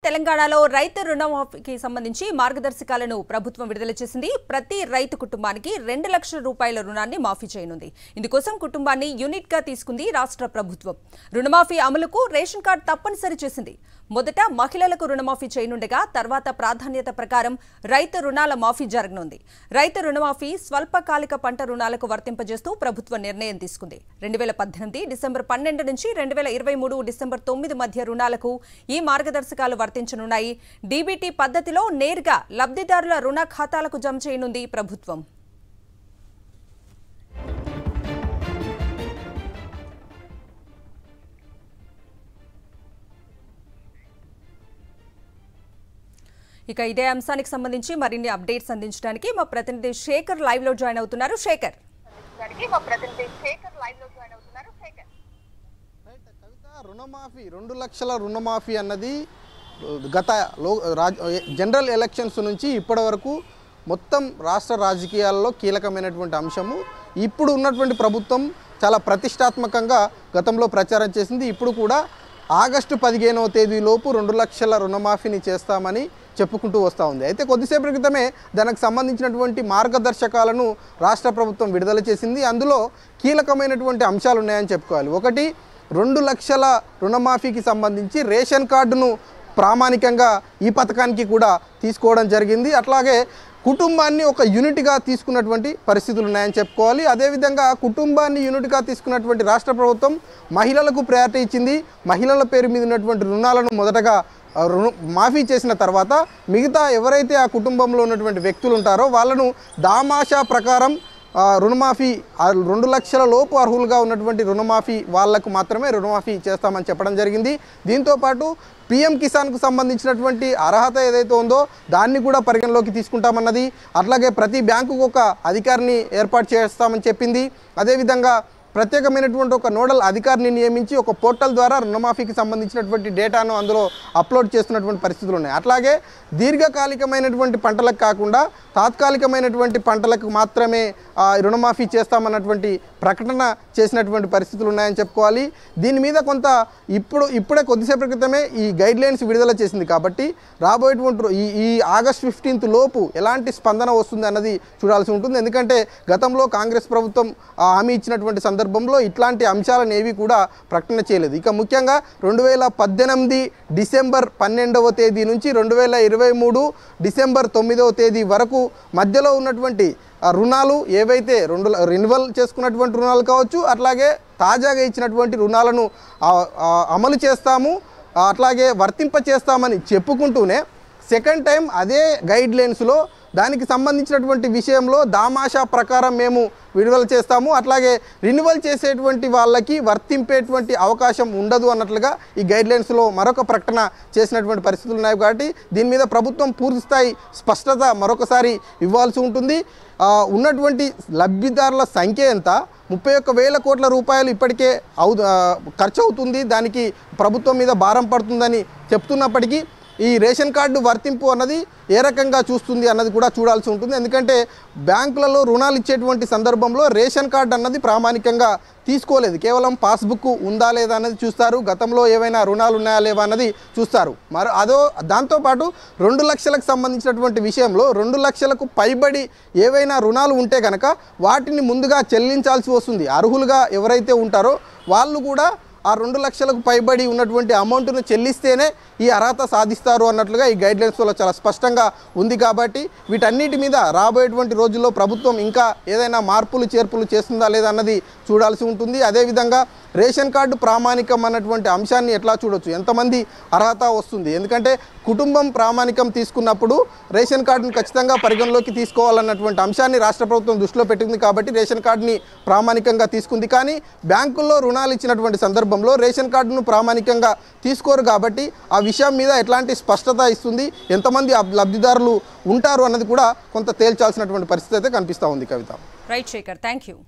తెలంగాణలో రైతు రుణమాఫీకి సంబంధించి మార్గదర్శకాలను ప్రభుత్వం విడుదల చేసింది. ప్రతి రైతు కుటుంబానికి 2 లక్షల రూపాయల రుణాన్ని మాఫీ చేయనుంది. ఇందుకోసం కుటుంబాన్ని యూనిట్ గా తీసుకుంది రాష్ట్ర ప్రభుత్వం. రుణమాఫీ అమలుకు రేషన్ కార్డు తప్పనిసరి చేసింది. మొదట మహిళలకు రుణమాఫీ చేయనుండగా తర్వాత ప్రాధాన్యత ప్రకారం రైతు రుణాల మాఫీ జరగనుంది. రైతు రుణమాఫీ స్వల్పకాలిక పంట రుణాలకు వర్తింపజేస్తూ ప్రభుత్వం నిర్ణయం తీసుకుంది. 2018 డిసెంబర్ 12 నుంచి 2023 డిసెంబర్ 9 మధ్య రుణాలకు ఈ మార్గదర్శకాలు వర్తించనున్నాయి. డీబీటీ పద్ధతిలో నేరుగా లబ్ధిదారుల రుణ ఖాతాలకు జమ చేయనుంది ప్రభుత్వం. ఇక ఇదే అంశానికి సంబంధించి మరిన్ని అప్డేట్స్ అందించడానికి మా ప్రతినిధి శేఖర్ లైవ్ లో జాయిన్ అవుతున్నారు. శేఖర్, రుణమాఫీ 2 లక్షల రుణమాఫీ అన్నది గత జనరల్ ఎలక్షన్స్ నుంచి ఇప్పటి వరకు మొత్తం రాష్ట్ర రాజకీయాల్లో కీలకమైనటువంటి అంశము. ఇప్పుడు ఉన్నటువంటి ప్రభుత్వం చాలా ప్రతిష్టాత్మకంగా గతంలో ప్రచారం చేసింది. ఇప్పుడు కూడా ఆగస్టు 15వ తేదీలోపు 2 లక్షల రుణమాఫీని చేస్తామని చెప్పుకుంటూ వస్తూ ఉంది. అయితే కొద్దిసేపటి క్రితమే దానికి సంబంధించినటువంటి మార్గదర్శకాలను రాష్ట్ర ప్రభుత్వం విడుదల చేసింది. అందులో కీలకమైనటువంటి అంశాలు ఉన్నాయని చెప్పుకోవాలి. ఒకటి, 2 లక్షల రుణమాఫీకి సంబంధించి రేషన్ కార్డును ప్రామాణికంగా ఈ పథకానికి కూడా తీసుకోవడం జరిగింది. అట్లాగే కుటుంబాన్ని ఒక యూనిట్గా తీసుకున్నటువంటి పరిస్థితులు ఉన్నాయని చెప్పుకోవాలి. అదేవిధంగా కుటుంబాన్ని యూనిట్గా తీసుకున్నటువంటి రాష్ట్ర ప్రభుత్వం మహిళలకు ప్రయారిటీ ఇచ్చింది. మహిళల పేరు మీద ఉన్నటువంటి రుణాలను మొదటగా మాఫీ చేసిన తర్వాత మిగతా ఎవరైతే ఆ కుటుంబంలో ఉన్నటువంటి వ్యక్తులు ఉంటారో వాళ్ళను దామాషా ప్రకారం రుణమాఫీ 2 లక్షల లోపు అర్హులుగా ఉన్నటువంటి రుణమాఫీ వాళ్లకు మాత్రమే రుణమాఫీ చేస్తామని చెప్పడం జరిగింది. దీంతోపాటు పీఎం కిసాన్కు సంబంధించినటువంటి అర్హత ఏదైతే ఉందో దాన్ని కూడా పరిగణలోకి తీసుకుంటామన్నది. అట్లాగే ప్రతి బ్యాంకుకు ఒక అధికారిని ఏర్పాటు చేస్తామని చెప్పింది. అదేవిధంగా ప్రత్యేకమైనటువంటి ఒక నోడల్ అధికారిని నియమించి ఒక పోర్టల్ ద్వారా రుణమాఫీకి సంబంధించినటువంటి డేటాను అందులో అప్లోడ్ చేస్తున్నటువంటి పరిస్థితులు ఉన్నాయి. అట్లాగే దీర్ఘకాలికమైనటువంటి పంటలకు కాకుండా తాత్కాలికమైనటువంటి పంటలకు మాత్రమే రుణమాఫీ చేస్తామన్నటువంటి ప్రకటన చేసినటువంటి పరిస్థితులు ఉన్నాయని చెప్పుకోవాలి. దీని మీద కొంత ఇప్పుడే కొద్దిసేపటి క్రితమే ఈ గైడ్లైన్స్ విడుదల చేసింది కాబట్టి రాబోయేటువంటి ఈ ఆగస్ట్ 15th లోపు ఎలాంటి స్పందన వస్తుంది అన్నది చూడాల్సి ఉంటుంది. ఎందుకంటే గతంలో కాంగ్రెస్ ప్రభుత్వం హామీ ఇచ్చినటువంటి సందర్భంలో ఇట్లాంటి అంశాలను ఏవి కూడా ప్రకటన చేయలేదు. ఇక ముఖ్యంగా 2018 డిసెంబర్ 12వ తేదీ నుంచి 2023 డిసెంబర్ 9వ తేదీ వరకు మధ్యలో ఉన్నటువంటి రుణాలు ఏవైతే రెన్యువల్ చేసుకున్నటువంటి రుణాలు కావచ్చు, అట్లాగే తాజాగా ఇచ్చినటువంటి రుణాలను అమలు చేస్తాము, అట్లాగే వర్తింప చేస్తామని చెప్పుకుంటూనే సెకండ్ టైం అదే గైడ్లైన్స్లో దానికి సంబంధించినటువంటి విషయంలో దామాషా ప్రకారం మేము విడుదల చేస్తాము, అట్లాగే రెన్యువల్ చేసేటువంటి వాళ్ళకి వర్తింపేటువంటి అవకాశం ఉండదు అన్నట్లుగా ఈ గైడ్లైన్స్లో మరొక ప్రకటన చేసినటువంటి పరిస్థితులు ఉన్నాయి. కాబట్టి దీని మీద ప్రభుత్వం పూర్తిస్థాయి స్పష్టత మరొకసారి ఇవ్వాల్సి ఉంటుంది. ఉన్నటువంటి లబ్ధిదారుల సంఖ్య ఎంత? 31,000 కోట్ల రూపాయలు ఇప్పటికే ఖర్చు అవుతుంది. దానికి ప్రభుత్వం మీద భారం పడుతుందని చెప్తున్నప్పటికీ ఈ రేషన్ కార్డు వర్తింపు అన్నది ఏ రకంగా చూస్తుంది అన్నది కూడా చూడాల్సి ఉంటుంది. ఎందుకంటే బ్యాంకులలో రుణాలు ఇచ్చేటువంటి సందర్భంలో రేషన్ కార్డు అన్నది ప్రామాణికంగా తీసుకోలేదు. కేవలం పాస్బుక్ ఉందా లేదా అన్నది చూస్తారు. గతంలో ఏవైనా రుణాలు ఉన్నాయా లేవా అన్నది చూస్తారు. దాంతోపాటు 2 లక్షలకు సంబంధించినటువంటి విషయంలో 2 లక్షలకు పైబడి ఏవైనా రుణాలు ఉంటే కనుక వాటిని ముందుగా చెల్లించాల్సి వస్తుంది. అర్హులుగా ఎవరైతే ఉంటారో వాళ్ళు కూడా ఆ 2 లక్షలకు పైబడి ఉన్నటువంటి అమౌంట్ను చెల్లిస్తేనే ఈ అర్హత సాధిస్తారు అన్నట్లుగా ఈ గైడ్లైన్స్లో చాలా స్పష్టంగా ఉంది. కాబట్టి వీటన్నిటి మీద రాబోయేటువంటి రోజుల్లో ప్రభుత్వం ఇంకా ఏదైనా మార్పులు చేర్పులు చేస్తుందా లేదా అన్నది చూడాల్సి ఉంటుంది. అదేవిధంగా రేషన్ కార్డు ప్రామాణికం అన్నటువంటి అంశాన్ని ఎట్లా చూడొచ్చు, ఎంతమంది అర్హత వస్తుంది? ఎందుకంటే కుటుంబం ప్రామాణికం తీసుకున్నప్పుడు రేషన్ కార్డును ఖచ్చితంగా పరిగణలోకి తీసుకోవాలన్నటువంటి అంశాన్ని రాష్ట్ర ప్రభుత్వం దృష్టిలో పెట్టింది. కాబట్టి రేషన్ కార్డుని ప్రామాణికంగా తీసుకుంది. కానీ బ్యాంకుల్లో రుణాలు ఇచ్చినటువంటి సందర్భంలో రేషన్ కార్డును ప్రామాణికంగా తీసుకోరు. కాబట్టి ఆ విషయం మీద ఎట్లాంటి స్పష్టత ఇస్తుంది, ఎంతమంది లబ్ధిదారులు ఉంటారు అన్నది కూడా కొంత తేల్చాల్సినటువంటి పరిస్థితి అయితే కనిపిస్తూ ఉంది. Kavitha. Right Shekhar, thank you.